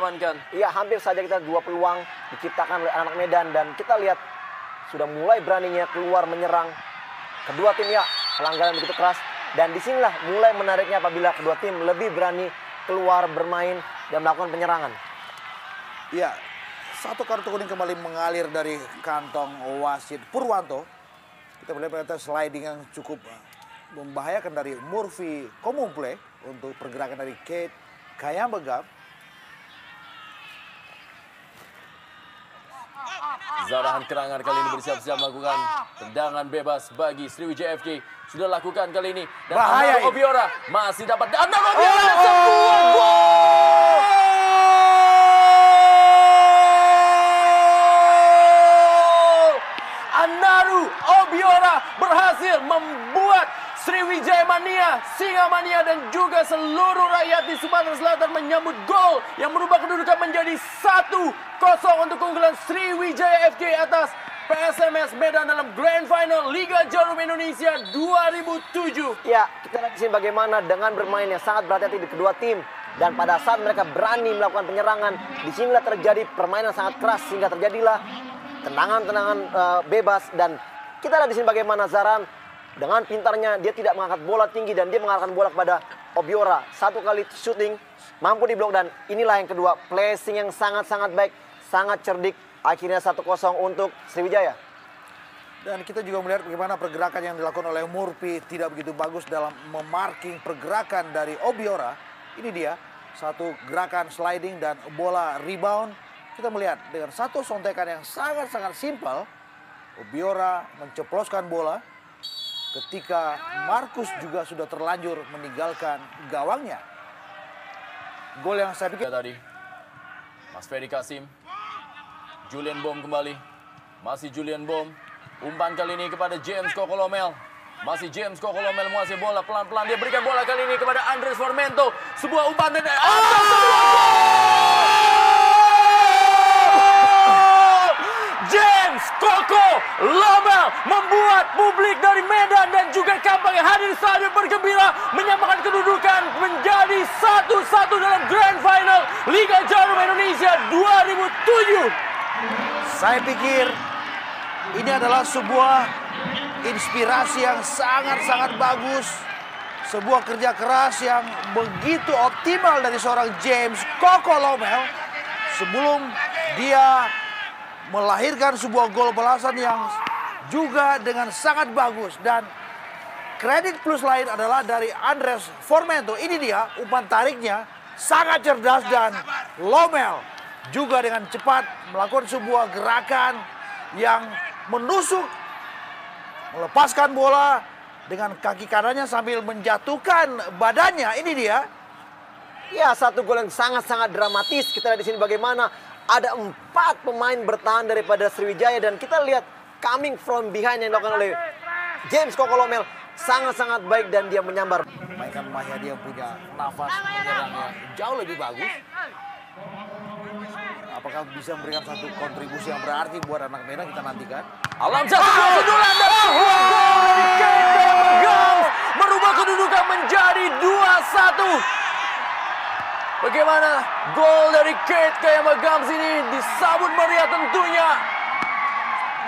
diamankan. Iya, hampir saja kita 2 peluang diciptakan oleh anak Medan. Dan kita lihat sudah mulai beraninya keluar menyerang. Kedua tim ya, pelanggaran begitu keras. Dan disinilah mulai menariknya apabila kedua tim lebih berani keluar bermain dan melakukan penyerangan. Iya, satu kartu kuning kembali mengalir dari kantong wasit Purwanto. Kita melihat sliding yang cukup membahayakan dari Murphy Komumple untuk pergerakan dari Kate Kayambegam. Zarahan Kerangan kali ini bersiap-siap melakukan tendangan bebas bagi Sriwijaya FK. Sudah lakukan kali ini. Dan Bahaya Anaro Obiora masih dapat. Anaro Obiora sebuah gol! Anaro Obiora berhasil membuat Sriwijaya Mania, Singa Mania dan juga seluruh rakyat di Sumatera Selatan menyambut gol yang merubah kedudukan menjadi 1-0 untuk keunggulan Sriwijaya FK atas PSMS Medan dalam Grand Final Liga Jarum Indonesia 2007. Ya, kita lihat di sini bagaimana dengan bermain yang sangat berhati-hati di kedua tim. Dan pada saat mereka berani melakukan penyerangan, disinilah terjadi permainan sangat keras sehingga terjadilah tendangan-tendangan bebas. Dan kita lihat di sini bagaimana Zaran dengan pintarnya dia tidak mengangkat bola tinggi dan dia mengarahkan bola kepada Obiora. Satu kali shooting mampu diblok dan inilah yang kedua, placing yang sangat-sangat baik, sangat cerdik. Akhirnya 1-0 untuk Sriwijaya. Dan kita juga melihat bagaimana pergerakan yang dilakukan oleh Murphy tidak begitu bagus dalam memarking pergerakan dari Obiora. Ini dia, satu gerakan sliding dan bola rebound. Kita melihat dengan satu sontekan yang sangat-sangat simpel, Obiora menceploskan bola ketika Markus juga sudah terlanjur meninggalkan gawangnya. Gol yang saya pikir tadi, Mas Ferry Kasim, Julian Bom kembali, masih Julian Bom, umpan kali ini kepada James Kokolomel, masih James Kokolomel menguasai bola pelan-pelan dia berikan bola kali ini kepada Andres Formento, sebuah umpan dan James Koko Lomel membuat publik dari Medan dan juga Kampang yang hadir di stadion bergembira menyamakan kedudukan menjadi 1-1 dalam Grand Final Liga Jarum Indonesia 2007. Saya pikir ini adalah sebuah inspirasi yang sangat-sangat bagus. Sebuah kerja keras yang begitu optimal dari seorang James Kokolomel sebelum dia melahirkan sebuah gol balasan yang juga dengan sangat bagus. Dan kredit plus lain adalah dari Andres Formento. Ini dia umpan tariknya sangat cerdas dan Lomel juga dengan cepat melakukan sebuah gerakan yang menusuk, melepaskan bola dengan kaki kanannya sambil menjatuhkan badannya. Ini dia. Ya, satu gol yang sangat-sangat dramatis. Kita lihat di sini bagaimana ada 4 pemain bertahan daripada Sriwijaya dan kita lihat coming from behind yang dilakukan oleh James Kokolomel sangat-sangat baik dan dia menyambar. Mainkan Mahyadi yang punya nafas menyerangnya jauh lebih bagus. Apakah bisa memberikan satu kontribusi yang berarti buat anak Medan, kita nantikan. Alam satu sundulan dan sebuah gol dari Kate Kayambegam merubah kedudukan menjadi 2-1. Bagaimana gol dari Kate Kayambegam ini disambut meriah tentunya.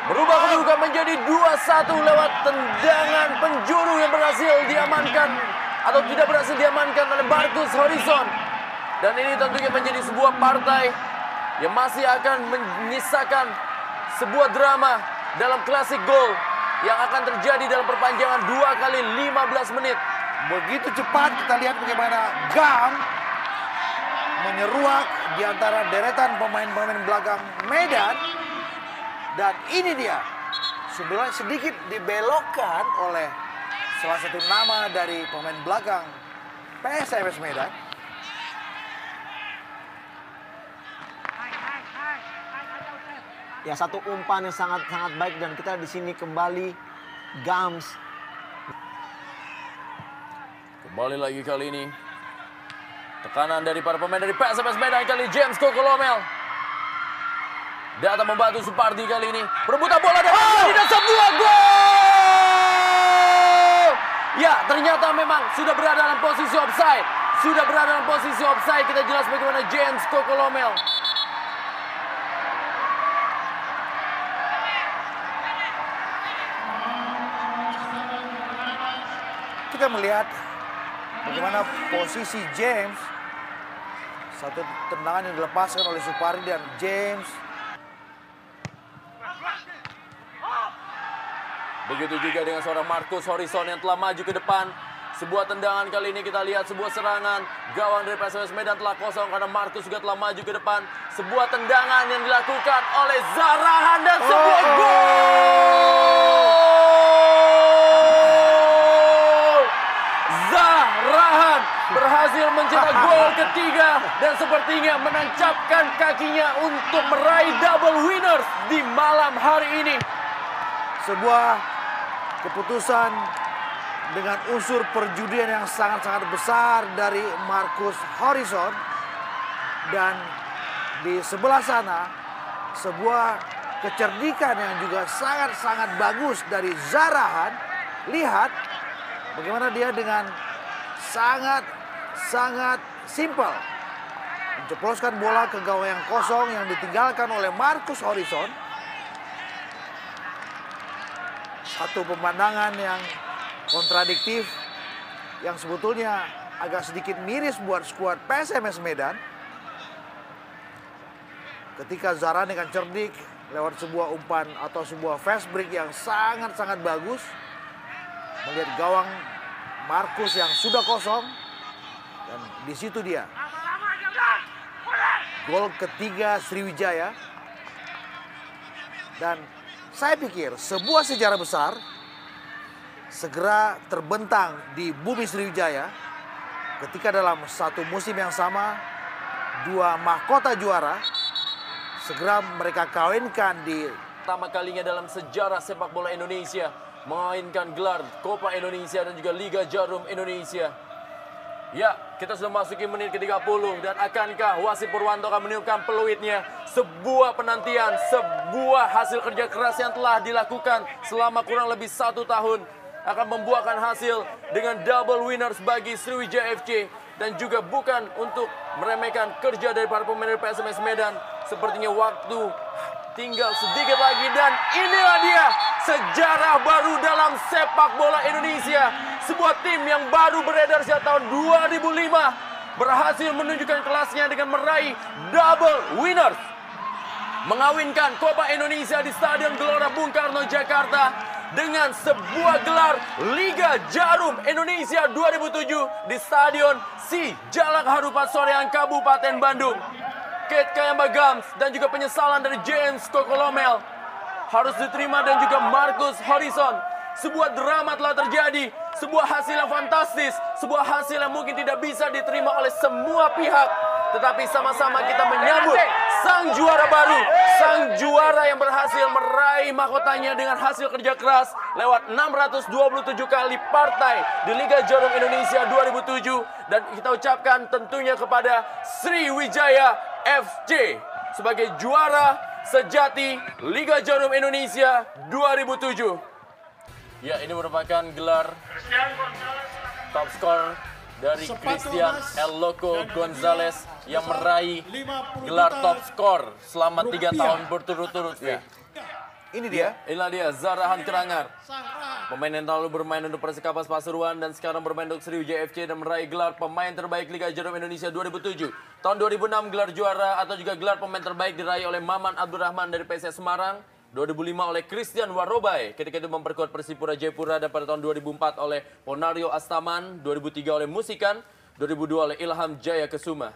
Berubah kedudukan menjadi 2-1 lewat tendangan penjuru yang berhasil diamankan atau tidak berhasil diamankan oleh Markus Horizon. Dan ini tentunya menjadi sebuah partai yang masih akan menyisakan sebuah drama dalam klasik gol yang akan terjadi dalam perpanjangan 2 kali 15 menit. Begitu cepat kita lihat bagaimana Gam menyeruak di antara deretan pemain-pemain belakang Medan. Dan ini dia, sebenarnya sedikit dibelokkan oleh salah satu nama dari pemain belakang PSMS Medan. Ya, satu umpan yang sangat-sangat baik dan kita di sini kembali Gams. Kembali lagi kali ini. Tekanan dari para pemain dari PSMS Medan kali James Kokolomel. Datang membantu Supardi kali ini. Perebutan bola dan sebuah gol! Ya, ternyata memang sudah berada dalam posisi offside. sudah berada dalam posisi offside. Kita jelas bagaimana James Kokolomel. Kita melihat bagaimana posisi James. Satu tendangan yang dilepaskan oleh Supardi dan James. Begitu juga dengan seorang Marcus Horizon yang telah maju ke depan. Sebuah tendangan kali ini kita lihat sebuah serangan. Gawang dari PSMS Medan telah kosong karena Marcus juga telah maju ke depan. Sebuah tendangan yang dilakukan oleh Zarahan dan sebuah gol! Zarahan berhasil mencetak gol ketiga dan sepertinya menancapkan kakinya untuk meraih double winners di malam hari ini. Sebuah keputusan dengan unsur perjudian yang sangat-sangat besar dari Marcus Horizon. Dan di sebelah sana sebuah kecerdikan yang juga sangat-sangat bagus dari Zarahan. Lihat bagaimana dia dengan sangat simpel menceploskan bola ke gawang yang kosong yang ditinggalkan oleh Marcus Horizon. Satu pemandangan yang kontradiktif yang sebetulnya agak sedikit miris buat skuad PSMS Medan. Ketika Zarahan dengan cerdik lewat sebuah umpan atau sebuah fast break yang sangat-sangat bagus. Melihat gawang Marcus yang sudah kosong. Dan di situ dia. Gol ketiga Sriwijaya. Dan saya pikir sebuah sejarah besar segera terbentang di bumi Sriwijaya ketika dalam satu musim yang sama dua mahkota juara segera mereka kawinkan di pertama kalinya dalam sejarah sepak bola Indonesia memainkan gelar Copa Indonesia dan juga Liga Jarum Indonesia. Ya, kita sudah masuki menit ke-30 dan akankah Wasit Purwanto akan meniupkan peluitnya? Sebuah penantian, sebuah hasil kerja keras yang telah dilakukan selama kurang lebih 1 tahun akan membuahkan hasil dengan double winners bagi Sriwijaya FC. Dan juga bukan untuk meremehkan kerja dari para pemain dari PSMS Medan. Sepertinya waktu tinggal sedikit lagi dan inilah dia sejarah baru dalam sepak bola Indonesia. Sebuah tim yang baru beredar sejak tahun 2005 berhasil menunjukkan kelasnya dengan meraih double winners. Mengawinkan Copa Indonesia di Stadion Gelora Bung Karno, Jakarta dengan sebuah gelar Liga Jarum Indonesia 2007 di Stadion Sijalak Harupat Soreang, Kabupaten Bandung. Kate Kayamba Gams dan juga penyesalan dari James Kokolomel harus diterima dan juga Marcus Horizon. Sebuah drama telah terjadi, sebuah hasil yang fantastis, sebuah hasil yang mungkin tidak bisa diterima oleh semua pihak. Tetapi sama-sama kita menyambut sang juara baru, sang juara yang berhasil meraih mahkotanya dengan hasil kerja keras lewat 627 kali partai di Liga Jarum Indonesia 2007. Dan kita ucapkan tentunya kepada Sriwijaya FC sebagai juara sejati Liga Jarum Indonesia 2007. Ya, ini merupakan gelar top skor dari Christian El Loco Gonzalez yang meraih gelar top skor selama 3 tahun berturut-turut. Ya. Ini dia. Inilah dia Zarahan Kerangar. Pemain yang lalu bermain untuk Persikapas Pasuruan dan sekarang bermain untuk Sriwijaya FC dan meraih gelar pemain terbaik Liga Jarum Indonesia 2007. Tahun 2006 gelar juara atau juga gelar pemain terbaik diraih oleh Maman Abdurrahman dari PSS Semarang. 2005 oleh Christian Warobai ketika itu memperkuat Persipura Jayapura, dan pada tahun 2004 oleh Ponario Astaman, 2003 oleh Musikan, 2002 oleh Ilham Jaya Kesuma.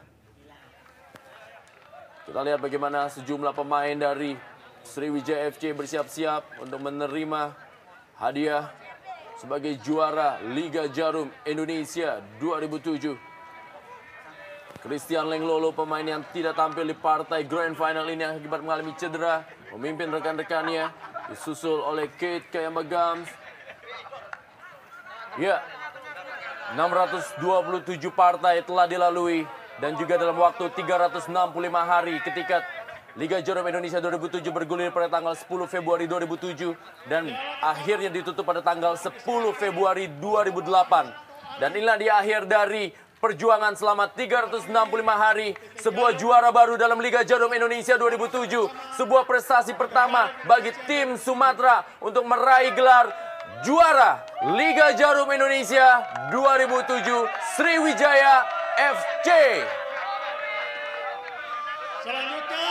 Kita lihat bagaimana sejumlah pemain dari Sriwijaya FC bersiap-siap untuk menerima hadiah sebagai juara Liga Jarum Indonesia 2007. Christian Lenglolo, pemain yang tidak tampil di partai Grand Final ini akibat mengalami cedera, memimpin rekan-rekannya, disusul oleh Kate Kayamba Gams. Ya, 627 partai telah dilalui dan juga dalam waktu 365 hari ketika Liga Jarum Indonesia 2007 bergulir pada tanggal 10 Februari 2007 dan akhirnya ditutup pada tanggal 10 Februari 2008. Dan inilah di akhir dari perjuangan selama 365 hari, sebuah juara baru dalam Liga Jarum Indonesia 2007, sebuah prestasi pertama bagi tim Sumatera untuk meraih gelar juara Liga Jarum Indonesia 2007 Sriwijaya FC. Selanjutnya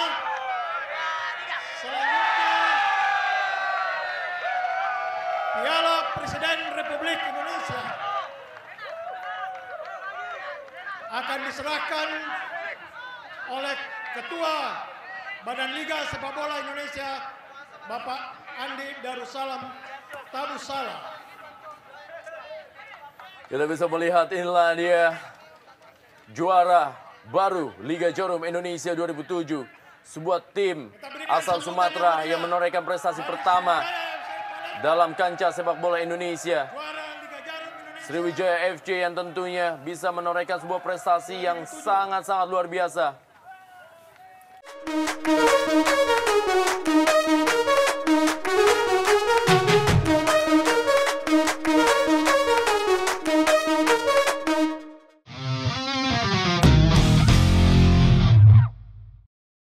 Piala Presiden Republik Indonesia akan diserahkan oleh Ketua Badan Liga Sepak Bola Indonesia, Bapak Andi Darussalam Tabussalam. Kita bisa melihat inilah dia juara baru Liga Jarum Indonesia 2007. Sebuah tim asal Sumatera yang menorehkan prestasi pertama dalam kancah sepak bola Indonesia. Sriwijaya FC yang tentunya bisa menorehkan sebuah prestasi yang sangat-sangat luar biasa.